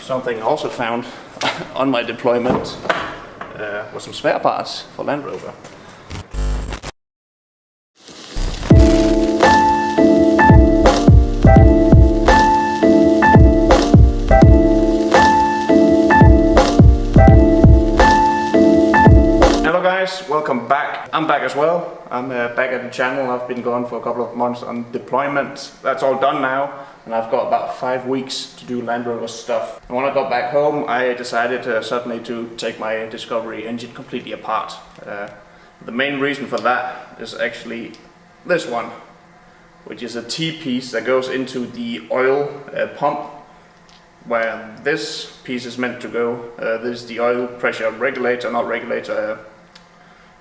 Something I also found on my deployment was some spare parts for Land Rover. Hello guys, welcome back. I'm back as well. I'm back at the channel. I've been gone for a couple of months on deployment. That's all done now, and I've got about 5 weeks to do Land Rover stuff. And when I got back home, I decided suddenly to take my Discovery engine completely apart. The main reason for that is actually this one, which is a T-piece that goes into the oil pump, where this piece is meant to go. This is the oil pressure regulator, not regulator,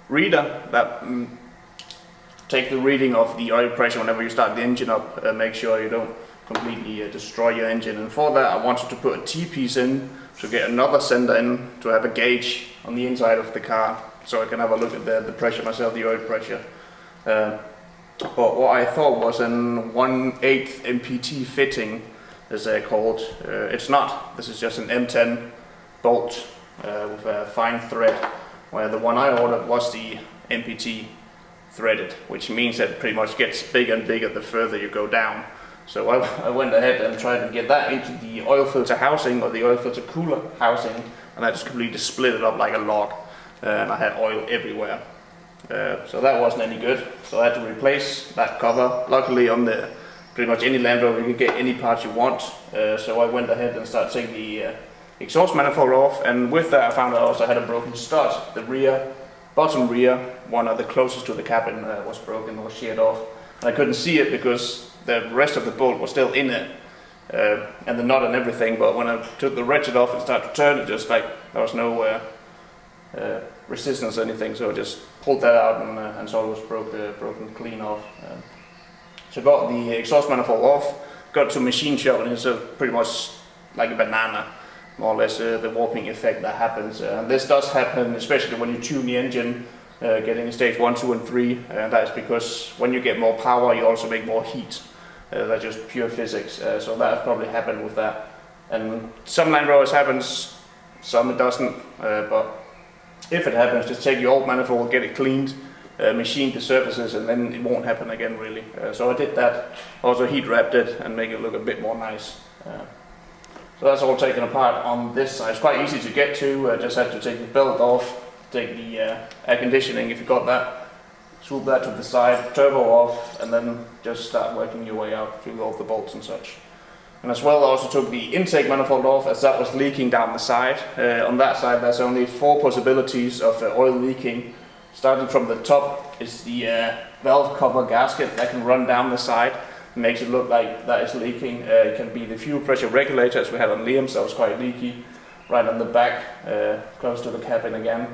reader that take the reading of the oil pressure whenever you start the engine up. Make sure you don't completely destroy your engine, and for that I wanted to put a T-piece in to get another sender in to have a gauge on the inside of the car, so I can have a look at the pressure myself, the oil pressure. But what I thought was an 1/8 MPT fitting, as they're called. It's not. This is just an M10 bolt with a fine thread, where the one I ordered was the MPT threaded, which means that it pretty much gets bigger and bigger the further you go down. So I went ahead and tried to get that into the oil filter housing, or the oil filter cooler housing, and I just completely split it up like a log, and I had oil everywhere. So that wasn't any good, so I had to replace that cover. Luckily on pretty much any Land Rover you can get any parts you want, so I went ahead and started taking the exhaust manifold off, and with that I found out I also had a broken stud. The bottom rear, one of the closest to the cabin, was broken, was sheared off. And I couldn't see it because the rest of the bolt was still in it, and the nut and everything, but when I took the ratchet off and started to turn it, just like there was no resistance or anything, so I just pulled that out and saw it was broken clean off. So got the exhaust manifold off, got to machine shop, and it's pretty much like a banana, more or less, the warping effect that happens. And this does happen especially when you tune the engine, getting stage 1, 2 and 3, and that's because when you get more power you also make more heat. That's just pure physics, so that probably happened with that. And some Land Rovers happens, some it doesn't, but if it happens, just take your old manifold, get it cleaned, machine the surfaces, and then it won't happen again really. So I did that, also heat wrapped it and make it look a bit more nice. So that's all taken apart on this side. It's quite easy to get to. I just had to take the belt off, take the air conditioning if you got that, swoop that to the side, turbo off, and then just start working your way out through all the bolts and such. And as well, I also took the intake manifold off, as that was leaking down the side. On that side there's only 4 possibilities of oil leaking. Starting from the top is the valve cover gasket that can run down the side. It makes it look like that is leaking. It can be the fuel pressure regulator, as we had on Liam's, that was quite leaky, right on the back, close to the cabin again.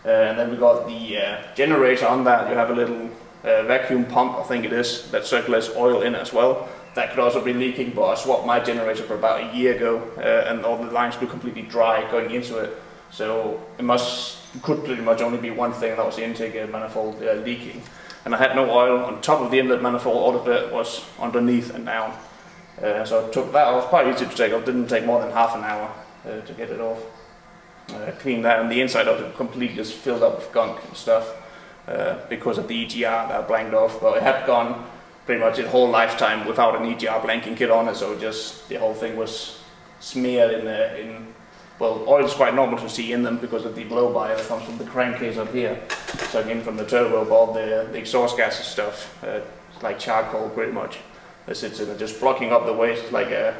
And then we got the generator on that. You have a little vacuum pump, I think it is, that circulates oil in as well. That could also be leaking, but I swapped my generator for about a year ago, and all the lines were completely dry going into it. So it could pretty much only be one thing, that was the intake manifold leaking. And I had no oil on top of the inlet manifold, all of it was underneath and down. So I took that off, quite easy to take off, didn't take more than half an hour to get it off. Clean that, and the inside of it completely just filled up with gunk and stuff because of the EGR that I blanked off. But it had gone pretty much its whole lifetime without an EGR blanking kit on it, so just the whole thing was smeared in well, oil is quite normal to see in them because of the blow-by that comes from the crankcase up here, sucking in from the turbo, but all the exhaust gases stuff, it's like charcoal pretty much, that sits in it, just blocking up the waste like a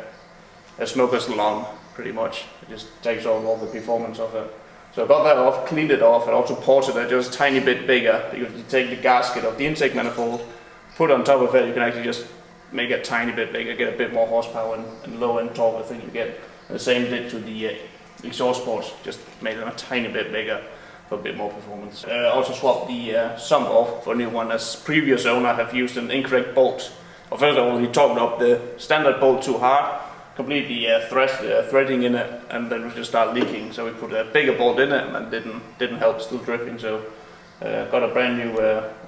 smoker's lung pretty much. It just takes all the performance of it. So I got that off, cleaned it off, and also ported it just a tiny bit bigger, because you take the gasket of the intake manifold, put it on top of it, you can actually just make it a tiny bit bigger, get a bit more horsepower and lower end torque I think you get. And the same did to the exhaust ports, just made them a tiny bit bigger for a bit more performance. Also swapped the sump off for a new one, as previous owner have used an incorrect bolt. Well, first of all, he torqued up the standard bolt too hard, completely threading in it, and then it just started leaking. So we put a bigger bolt in it, and that didn't help, still dripping. So got a brand new,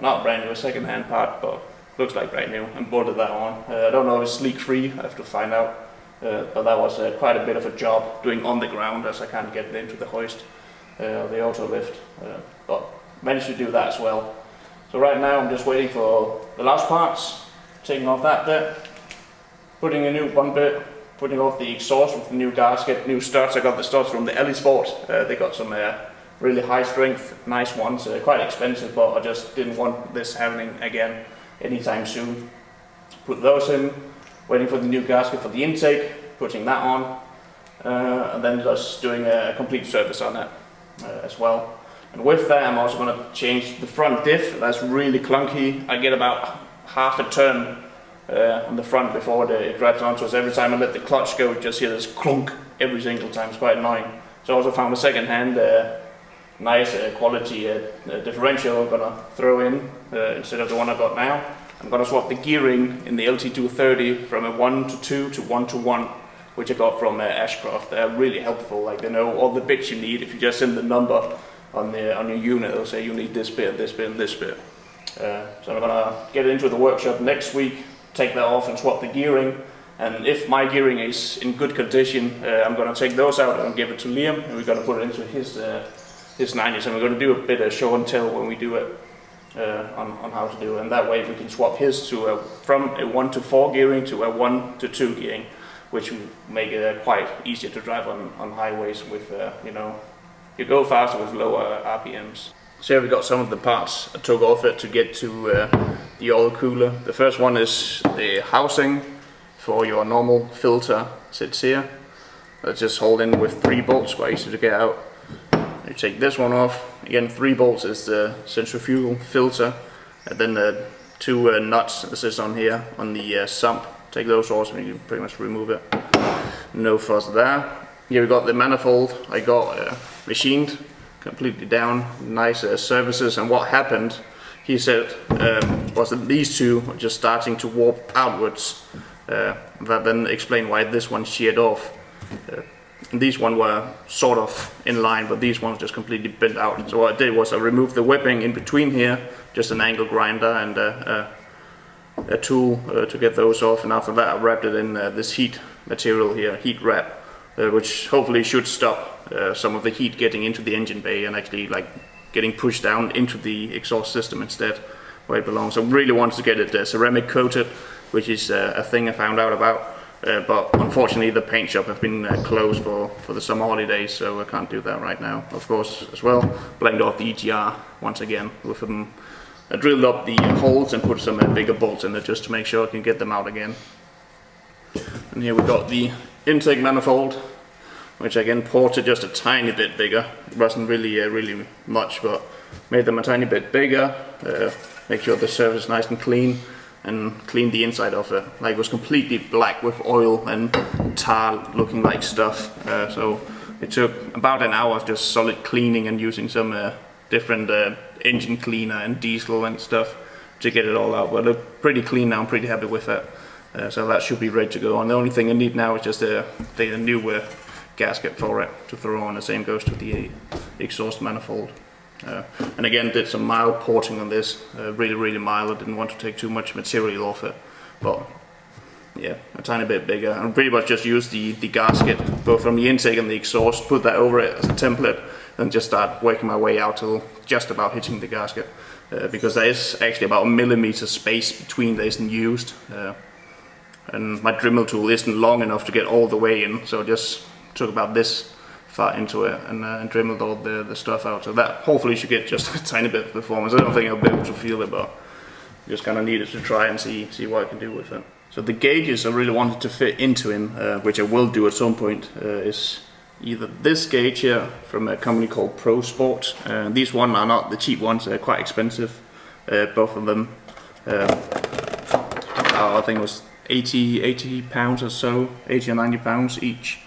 not brand new, a second-hand part, but looks like brand new, and bolted that on. I don't know if it's leak free, I have to find out. but that was quite a bit of a job doing on the ground, as I can't get it into the hoist, the auto lift, but managed to do that as well. So right now I'm just waiting for the last parts, taking off that bit, putting a new one bit, putting off the exhaust with the new gasket, new studs. I got the studs from the Ellie Sport. They got some really high strength, nice ones, quite expensive, but I just didn't want this happening again anytime soon. Put those in, waiting for the new gasket for the intake, putting that on, and then just doing a complete service on it as well. And with that I'm also going to change the front diff. That's really clunky. I get about half a turn on the front before it grabs onto us. Every time I let the clutch go, you just hear this clunk every single time. It's quite annoying. So I also found a second hand nice quality differential I'm going to throw in instead of the one I got now. I'm going to swap the gearing in the LT230 from a 1 to 2 to 1 to 1, which I got from Ashcroft. They're really helpful. Like, they know all the bits you need. If you just send the number on your unit, they'll say you need this bit, this bit, and this bit. So I'm going to get it into the workshop next week, take that off and swap the gearing. And if my gearing is in good condition, I'm going to take those out and give it to Liam, and we're going to put it into his 90s, and we're going to do a bit of show and tell when we do it on how to do it. And that way we can swap his to from a 1 to 4 gearing to a 1 to 2 gearing, which will make it quite easier to drive on highways with, you know, you go faster with lower RPMs. So here we got some of the parts I took off it to get to the oil cooler. The first one is the housing for your normal filter, sits here. Let's just hold in with 3 bolts, quite easy to get out. You take this one off. Again, 3 bolts is the centrifugal filter, and then the 2 nuts that sits on here on the sump. Take those off and you can pretty much remove it. No fuss there. Here we got the manifold. I got machined completely down, nice surfaces. And what happened, he said, was that these two were just starting to warp outwards. That then explained why this one sheared off. These one were sort of in line, but these ones just completely bent out. So what I did was I removed the whipping in between here, just an angle grinder and a tool to get those off. And after that I wrapped it in this heat material here, heat wrap, which hopefully should stop some of the heat getting into the engine bay and actually like getting pushed down into the exhaust system instead, where it belongs. I really wanted to get it ceramic coated, which is a thing I found out about. But unfortunately the paint shop have been closed for the summer holidays, so I can't do that right now. Of course, as well, blanked off the EGR once again with them. I drilled up the holes and put some bigger bolts in it just to make sure I can get them out again. And here we got the intake manifold, which again ported just a tiny bit bigger. It wasn't really much, but made them a tiny bit bigger. Make sure the surface is nice and clean. And cleaned the inside of it. Like, it was completely black with oil and tar looking like stuff. So it took about an hour of just solid cleaning and using some different engine cleaner and diesel and stuff to get it all out. But it looked pretty clean now. I'm pretty happy with it. So that should be ready to go on. The only thing I need now is just the new gasket for it to throw on. The same goes to the exhaust manifold. And again, did some mild porting on this, really mild. I didn't want to take too much material off it, but yeah, a tiny bit bigger. And pretty much just use the gasket, both from the intake and the exhaust, put that over it as a template, and just start working my way out till just about hitting the gasket, because there is actually about 1 millimeter space between that isn't used, and my Dremel tool isn't long enough to get all the way in, so I just took about this far into it and dremeled all the stuff out. So that hopefully should get just a tiny bit of performance. I don't think I'll be able to feel it, but just kind of needed to try and see what I can do with it. So the gauges I really wanted to fit into him, which I will do at some point, is either this gauge here from a company called Pro Sport. These ones are not the cheap ones, they're quite expensive, both of them. I think it was 80 pounds or so, 80 or 90 pounds each.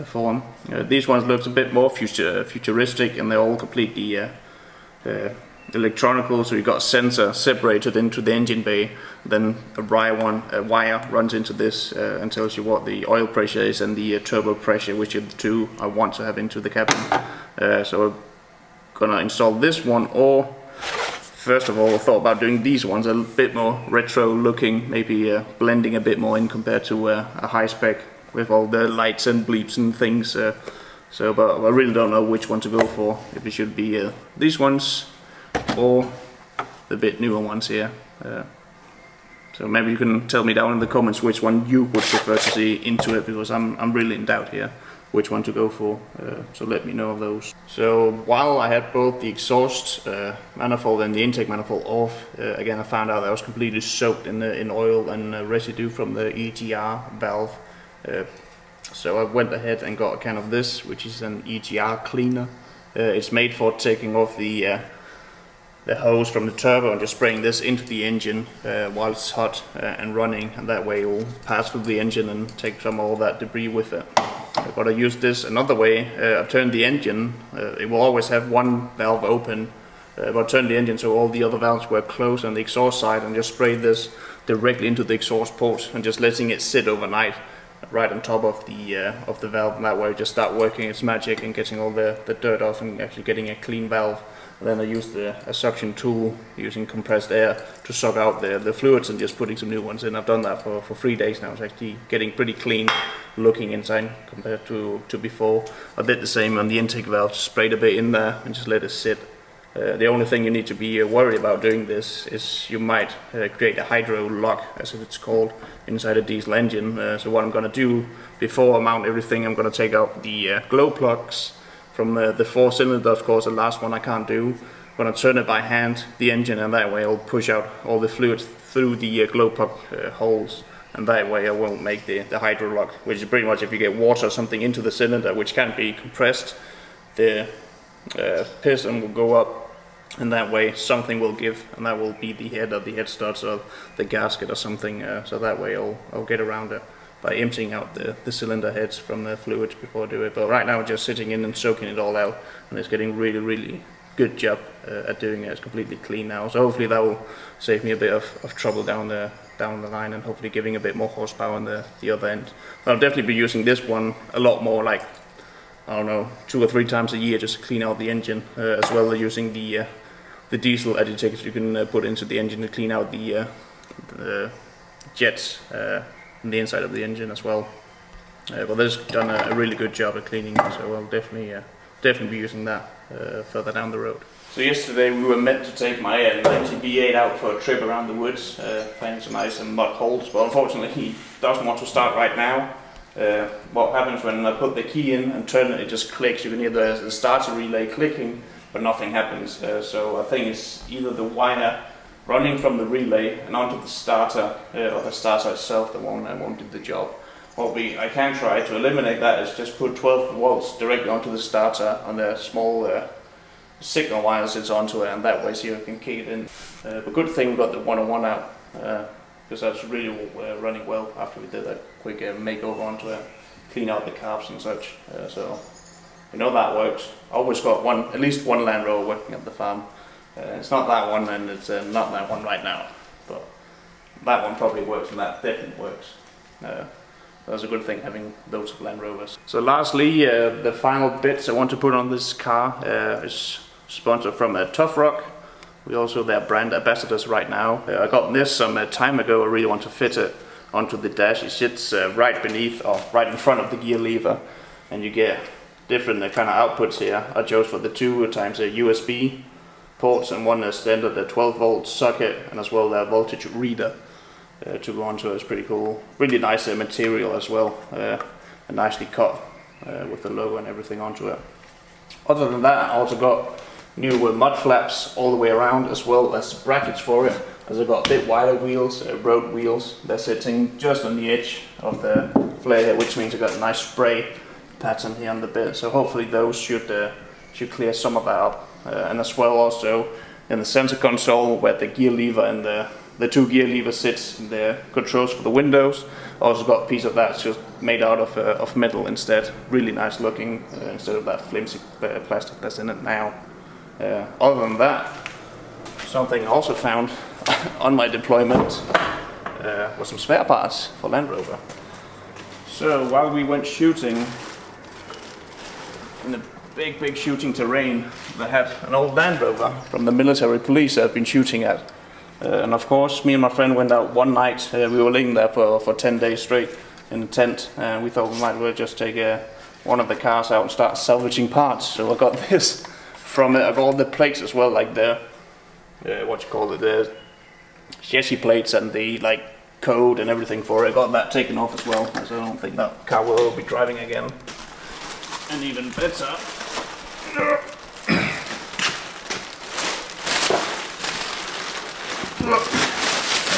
For them. These ones look a bit more futuristic, and they're all completely electronical. So you've got a sensor separated into the engine bay, then a wire runs into this and tells you what the oil pressure is and the turbo pressure, which are the two I want to have into the cabin. So I'm gonna install this one, or first of all I thought about doing these ones a bit more retro looking, maybe blending a bit more in compared to a high spec with all the lights and bleeps and things. But I really don't know which one to go for. If it should be these ones or the bit newer ones here. So maybe you can tell me down in the comments which one you would prefer to see into it, because I'm really in doubt here which one to go for. So let me know of those. So while I had both the exhaust manifold and the intake manifold off, again I found out that I was completely soaked in oil and residue from the EGR valve. So I went ahead and got a can of this, which is an EGR cleaner. It's made for taking off the hose from the turbo and just spraying this into the engine while it's hot and running, and that way it will pass through the engine and take some of all that debris with it. But I used this another way. I turned the engine, it will always have one valve open, but I turned the engine so all the other valves were closed on the exhaust side, and just sprayed this directly into the exhaust port and just letting it sit overnight right on top of the valve, and that way just start working its magic and getting all the dirt off and actually getting a clean valve. And then I used a suction tool using compressed air to suck out the fluids and just putting some new ones in. I've done that for 3 days now. It's actually getting pretty clean looking inside compared to before. I did the same on the intake valve, just sprayed a bit in there and just let it sit. The only thing you need to be worried about doing this is you might create a hydro lock, as it's called, inside a diesel engine. So what I'm going to do before I mount everything, I'm going to take out the glow plugs from the 4-cylinder. Of course, the last one I can't do. I'm going to turn it by hand, the engine, and that way I'll push out all the fluid through the glow plug holes, and that way I won't make the hydro lock, which is pretty much if you get water or something into the cylinder which can be compressed, the piston will go up, and that way something will give, and that will be the head or the head studs or the gasket or something. So that way I'll get around it by emptying out the cylinder heads from the fluids before I do it. But right now I'm just sitting in and soaking it all out, and it's getting really good job at doing it. It's completely clean now, so hopefully that will save me a bit of trouble down the line, and hopefully giving a bit more horsepower on the other end. I'll definitely be using this one a lot more, like I don't know, 2 or 3 times a year, just to clean out the engine, as well as using the diesel additives you can put into the engine to clean out the jets in the inside of the engine as well. But this has done a really good job at cleaning, so I'll definitely be using that further down the road. So yesterday we were meant to take my 90B8 out for a trip around the woods, finding some ice and mud holes, but unfortunately he doesn't want to start right now. What happens when I put the key in and turn it, it just clicks. You can hear the starter relay clicking, but nothing happens. So I think it's either the wire running from the relay and onto the starter, or the starter itself that won't do the job. What I can try to eliminate that is just put 12 volts directly onto the starter on the small signal wire that sits onto it, and that way so you can kick it in. But good thing we got the 101 out, because that's really running well after we did a quick makeover onto it, clean out the carbs and such. So we know that works. I always got at least one Land Rover working at the farm. It's not that one, and it's not that one right now, but that one probably works, and that definitely works. That's a good thing having those Land Rovers. So lastly, the final bits I want to put on this car is sponsored from Tough Rock. We also their brand ambassadors right now. I got this some time ago. I really want to fit it onto the dash. It sits right beneath or right in front of the gear lever, and you get different kind of outputs here. I chose for the 2 times a USB ports and one standard 12 volt socket, and as well the voltage reader to go onto it. It's pretty cool. Really nice material as well, and nicely cut with the logo and everything onto it. Other than that, I also got new mud flaps all the way around, as well as brackets for it, as I got a bit wider wheels, road wheels. They're sitting just on the edge of the flare here, which means I got a nice spray pattern here on the bit. So hopefully those should clear some of that up. And as well also in the center console where the gear lever and the 2 gear levers sits, the controls for the windows. I also got a piece of that just made out of metal instead. Really nice looking, instead of that flimsy plastic that's in it now. Other than that, something I also found on my deployment was some spare parts for Land Rover. So while we went shooting in the big shooting terrain, they had an old Land Rover from the military police I've been shooting at. And of course, me and my friend went out one night. We were living there for 10 days straight, in the tent, and we thought we might as well just take one of the cars out and start salvaging parts. So I got this from it. I got all the plates as well, like the the chassis plates and the like code and everything for it. I got that taken off as well, so I don't think that car will be driving again. And even better, I've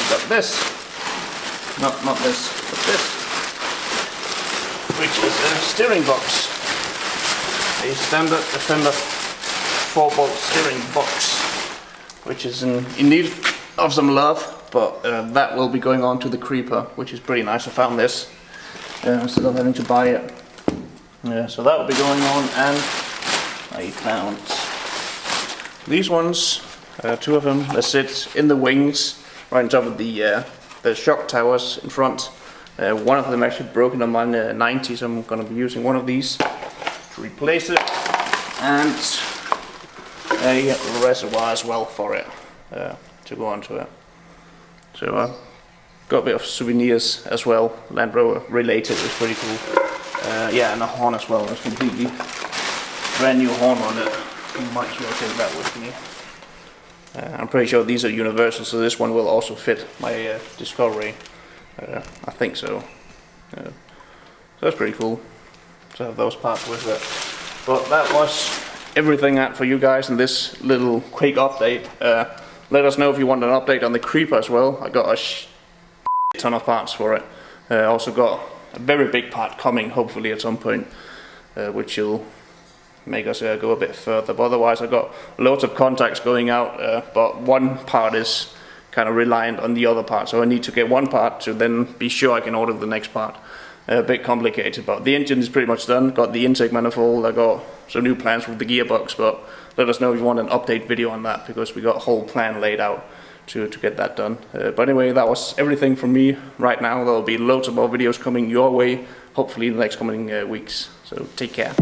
got this. Not this, but this, which is a steering box. A standard Defender 4-bolt steering box, which is in need of some love, but that will be going on to the Creeper, which is pretty nice. I found this instead of having to buy it. Yeah, so that will be going on, and I found these ones, two of them, that sit in the wings, right on top of the shock towers in front. One of them actually broken on my 90, so I'm going to be using one of these to replace it, and a reservoir as well for it to go onto it. So got a bit of souvenirs as well, Land Rover related. It's pretty cool. Yeah, and a horn as well. It's completely brand new horn on it. I might as well take that with me. I'm pretty sure these are universal, so this one will also fit my Discovery. I think so. So that's pretty cool to have those parts with it. But that was everything out for you guys in this little quick update. Let us know if you want an update on the Creeper as well. I got a ton of parts for it. I also got a very big part coming, hopefully at some point, which will make us go a bit further. But otherwise, I got loads of contacts going out, but one part is kind of reliant on the other part, so I need to get one part to then be sure I can order the next part. A bit complicated, but the engine is pretty much done. Got the intake manifold. I got some new plans with the gearbox, but let us know if you want an update video on that, because we got a whole plan laid out to get that done. But anyway, that was everything from me right now. There will be loads of more videos coming your way, hopefully in the next coming weeks. So take care.